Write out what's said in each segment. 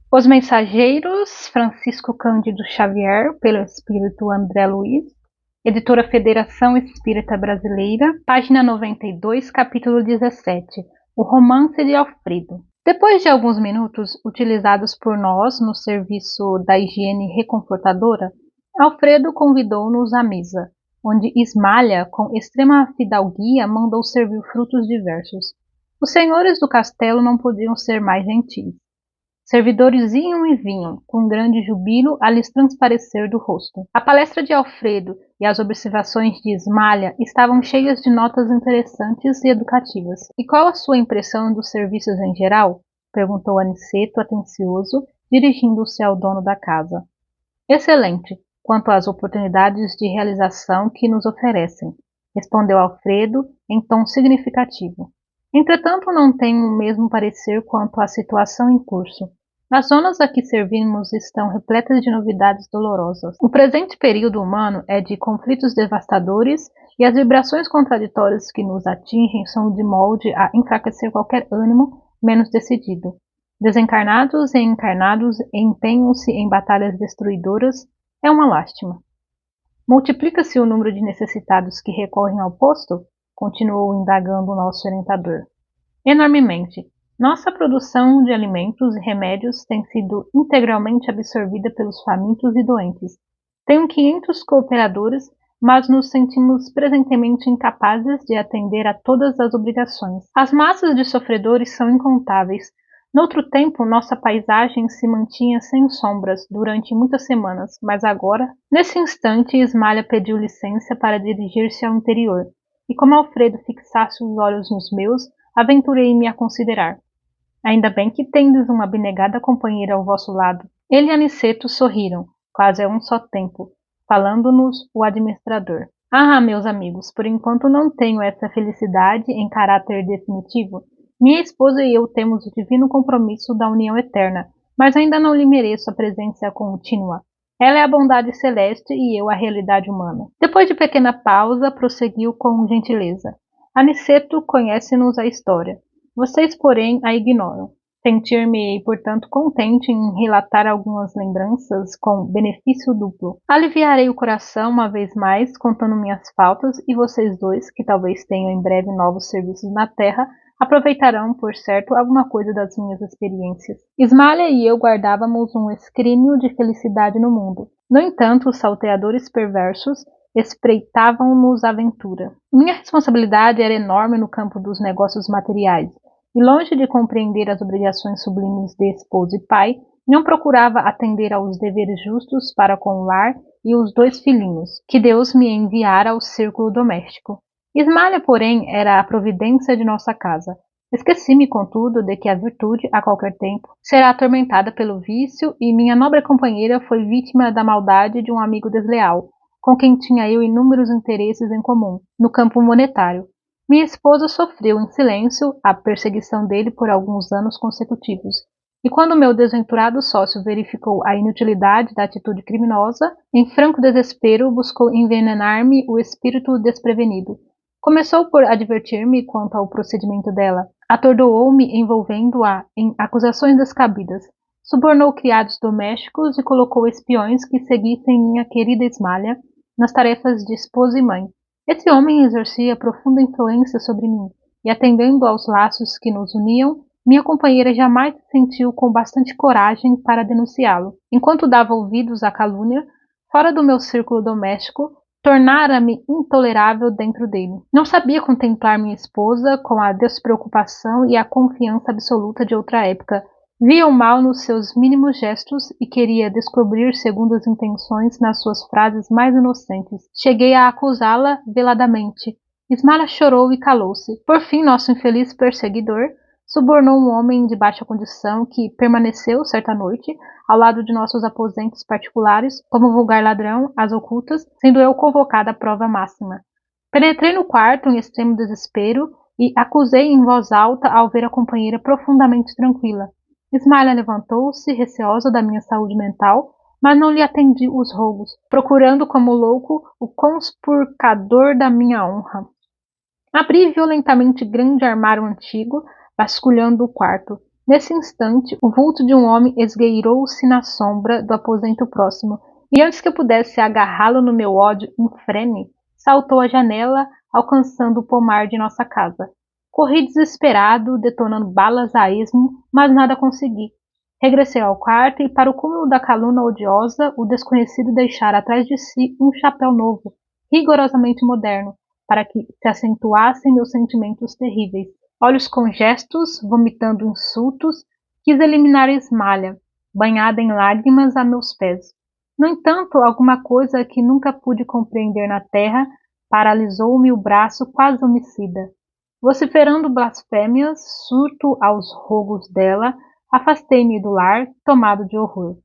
Os Mensageiros, Francisco Cândido Xavier, pelo espírito André Luiz, editora Federação Espírita Brasileira, página 92, capítulo 17, O Romance de Alfredo. Depois de alguns minutos utilizados por nós no serviço da higiene reconfortadora, Alfredo convidou-nos à mesa, onde Ismalha, com extrema fidalguia, mandou servir frutos diversos. Os senhores do castelo não podiam ser mais gentis. Servidores iam e vinham, com grande jubilo a lhes transparecer do rosto. A palestra de Alfredo e as observações de Ismalha estavam cheias de notas interessantes e educativas. E qual a sua impressão dos serviços em geral? Perguntou Aniceto, atencioso, dirigindo-se ao dono da casa. Excelente, quanto às oportunidades de realização que nos oferecem, respondeu Alfredo em tom significativo. Entretanto, não tenho o mesmo parecer quanto à situação em curso. As zonas a que servimos estão repletas de novidades dolorosas. O presente período humano é de conflitos devastadores e as vibrações contraditórias que nos atingem são de molde a enfraquecer qualquer ânimo menos decidido. Desencarnados e encarnados empenham-se em batalhas destruidoras. É uma lástima. Multiplica-se o número de necessitados que recorrem ao posto? Continuou indagando o nosso orientador. Enormemente. Nossa produção de alimentos e remédios tem sido integralmente absorvida pelos famintos e doentes. Tenho 500 cooperadores, mas nos sentimos presentemente incapazes de atender a todas as obrigações. As massas de sofredores são incontáveis. Noutro tempo, nossa paisagem se mantinha sem sombras durante muitas semanas, mas agora, nesse instante, Ismalha pediu licença para dirigir-se ao interior, e como Alfredo fixasse os olhos nos meus, aventurei-me a considerar. Ainda bem que tendes uma abnegada companheira ao vosso lado. Ele e Aniceto sorriram, quase a um só tempo, falando-nos o administrador. Ah, meus amigos, por enquanto não tenho essa felicidade em caráter definitivo. Minha esposa e eu temos o divino compromisso da união eterna, mas ainda não lhe mereço a presença contínua. Ela é a bondade celeste e eu a realidade humana. Depois de pequena pausa, prosseguiu com gentileza. Aniceto conhece-nos a história. Vocês, porém, a ignoram. Sentir-me-ei, portanto, contente em relatar algumas lembranças com benefício duplo. Aliviarei o coração uma vez mais, contando minhas faltas, e vocês dois, que talvez tenham em breve novos serviços na terra, aproveitarão, por certo, alguma coisa das minhas experiências. Ismalha e eu guardávamos um escrínio de felicidade no mundo. No entanto, os salteadores perversos espreitavam-nos a aventura. Minha responsabilidade era enorme no campo dos negócios materiais, e longe de compreender as obrigações sublimes de esposo e pai, não procurava atender aos deveres justos para com o lar e os 2 filhinhos, que Deus me enviara ao círculo doméstico. Ismalha, porém, era a providência de nossa casa. Esqueci-me, contudo, de que a virtude, a qualquer tempo, será atormentada pelo vício, e minha nobre companheira foi vítima da maldade de um amigo desleal, com quem tinha eu inúmeros interesses em comum, no campo monetário. Minha esposa sofreu em silêncio a perseguição dele por alguns anos consecutivos, e quando meu desventurado sócio verificou a inutilidade da atitude criminosa, em franco desespero buscou envenenar-me o espírito desprevenido. Começou por advertir-me quanto ao procedimento dela, atordoou-me envolvendo-a em acusações descabidas, subornou criados domésticos e colocou espiões que seguissem minha querida Ismalha nas tarefas de esposa e mãe. Esse homem exercia profunda influência sobre mim, e atendendo aos laços que nos uniam, minha companheira jamais se sentiu com bastante coragem para denunciá-lo. Enquanto dava ouvidos à calúnia, fora do meu círculo doméstico, tornara-me intolerável dentro dele. Não sabia contemplar minha esposa com a despreocupação e a confiança absoluta de outra época. Via o mal nos seus mínimos gestos e queria descobrir segundas intenções nas suas frases mais inocentes. Cheguei a acusá-la veladamente. Ismara chorou e calou-se. Por fim, nosso infeliz perseguidor subornou um homem de baixa condição que permaneceu, certa noite, ao lado de nossos aposentos particulares, como vulgar ladrão, às ocultas, sendo eu convocada à prova máxima. Penetrei no quarto em extremo desespero e acusei em voz alta ao ver a companheira profundamente tranquila. Ismaila levantou-se, receosa da minha saúde mental, mas não lhe atendi os rogos, procurando como louco o conspurcador da minha honra. Abri violentamente grande armário antigo, vasculhando o quarto. Nesse instante, o vulto de um homem esgueirou-se na sombra do aposento próximo, e antes que eu pudesse agarrá-lo no meu ódio infrene, saltou à janela, alcançando o pomar de nossa casa. Corri desesperado, detonando balas a esmo, mas nada consegui. Regressei ao quarto e, para o cúmulo da calúnia odiosa, o desconhecido deixara atrás de si um chapéu novo, rigorosamente moderno, para que se acentuassem meus sentimentos terríveis. Olhos congestos, vomitando insultos, quis eliminar a esmalha, banhada em lágrimas a meus pés. No entanto, alguma coisa que nunca pude compreender na terra paralisou-me o braço quase homicida. Vociferando blasfêmias, surto aos rogos dela, afastei-me do lar, tomado de horror.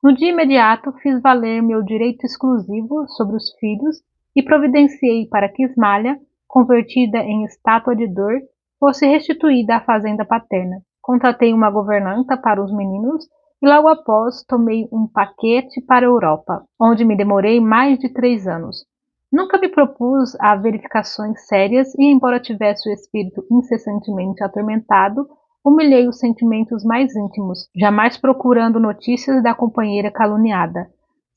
No dia imediato, fiz valer meu direito exclusivo sobre os filhos e providenciei para que Ismalha, convertida em estátua de dor, fosse restituída à fazenda paterna. Contratei uma governanta para os meninos e logo após tomei um paquete para a Europa, onde me demorei mais de 3 anos. Nunca me propus a verificações sérias e, embora tivesse o espírito incessantemente atormentado, humilhei os sentimentos mais íntimos, jamais procurando notícias da companheira caluniada.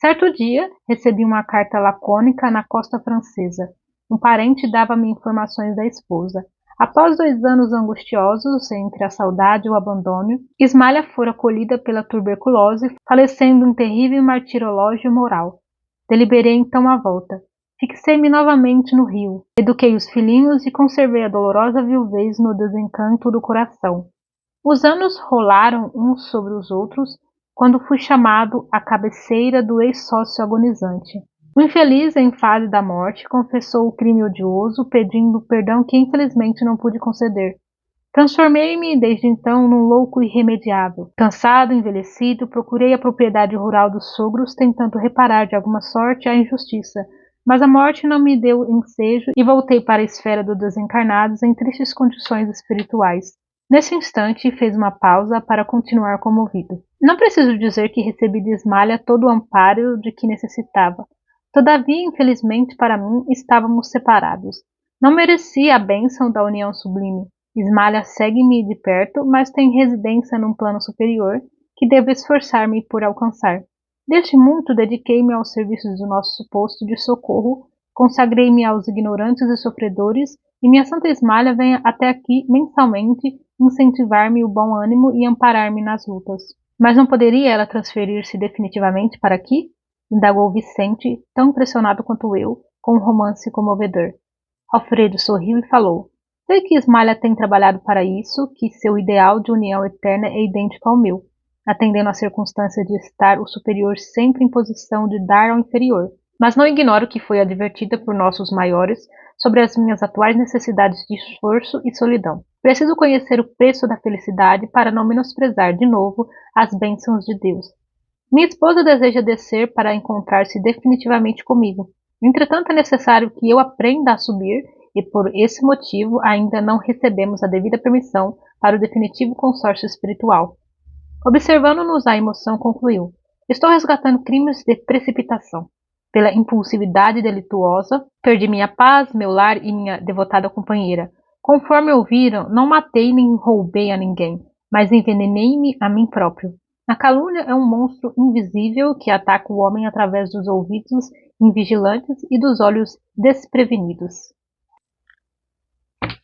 Certo dia, recebi uma carta lacônica na costa francesa. Um parente dava-me informações da esposa. Após 2 anos angustiosos entre a saudade e o abandono, Ismalha fora colhida pela tuberculose, falecendo um terrível martirológio moral. Deliberei então a volta. Fixei-me novamente no rio, eduquei os filhinhos e conservei a dolorosa viuvez no desencanto do coração. Os anos rolaram uns sobre os outros quando fui chamado à cabeceira do ex-sócio agonizante. O infeliz, em fase da morte, confessou o crime odioso, pedindo perdão que infelizmente não pude conceder. Transformei-me desde então num louco irremediável. Cansado, envelhecido, procurei a propriedade rural dos sogros, tentando reparar de alguma sorte a injustiça, mas a morte não me deu ensejo e voltei para a esfera dos desencarnados em tristes condições espirituais. Nesse instante, fez uma pausa para continuar comovido. Não preciso dizer que recebi de Ismalha todo o amparo de que necessitava. Todavia, infelizmente para mim, estávamos separados. Não merecia a bênção da união sublime. Ismalha segue-me de perto, mas tem residência num plano superior que devo esforçar-me por alcançar. Desde muito dediquei-me aos serviços do nosso posto de socorro, consagrei-me aos ignorantes e sofredores, e minha Santa Ismalha vem até aqui mensalmente incentivar-me o bom ânimo e amparar-me nas lutas. Mas não poderia ela transferir-se definitivamente para aqui? Indagou Vicente, tão impressionado quanto eu, com um romance comovedor. Alfredo sorriu e falou: sei que Ismalha tem trabalhado para isso, que seu ideal de união eterna é idêntico ao meu, atendendo à circunstância de estar o superior sempre em posição de dar ao inferior. Mas não ignoro que foi advertida por nossos maiores sobre as minhas atuais necessidades de esforço e solidão. Preciso conhecer o preço da felicidade para não menosprezar de novo as bênçãos de Deus. Minha esposa deseja descer para encontrar-se definitivamente comigo. Entretanto, é necessário que eu aprenda a subir e, por esse motivo, ainda não recebemos a devida permissão para o definitivo consórcio espiritual. Observando-nos a emoção, concluiu: estou resgatando crimes de precipitação. Pela impulsividade delituosa, perdi minha paz, meu lar e minha devotada companheira. Conforme ouviram, não matei nem roubei a ninguém, mas envenenei-me a mim próprio. A calúnia é um monstro invisível que ataca o homem através dos ouvidos invigilantes e dos olhos desprevenidos.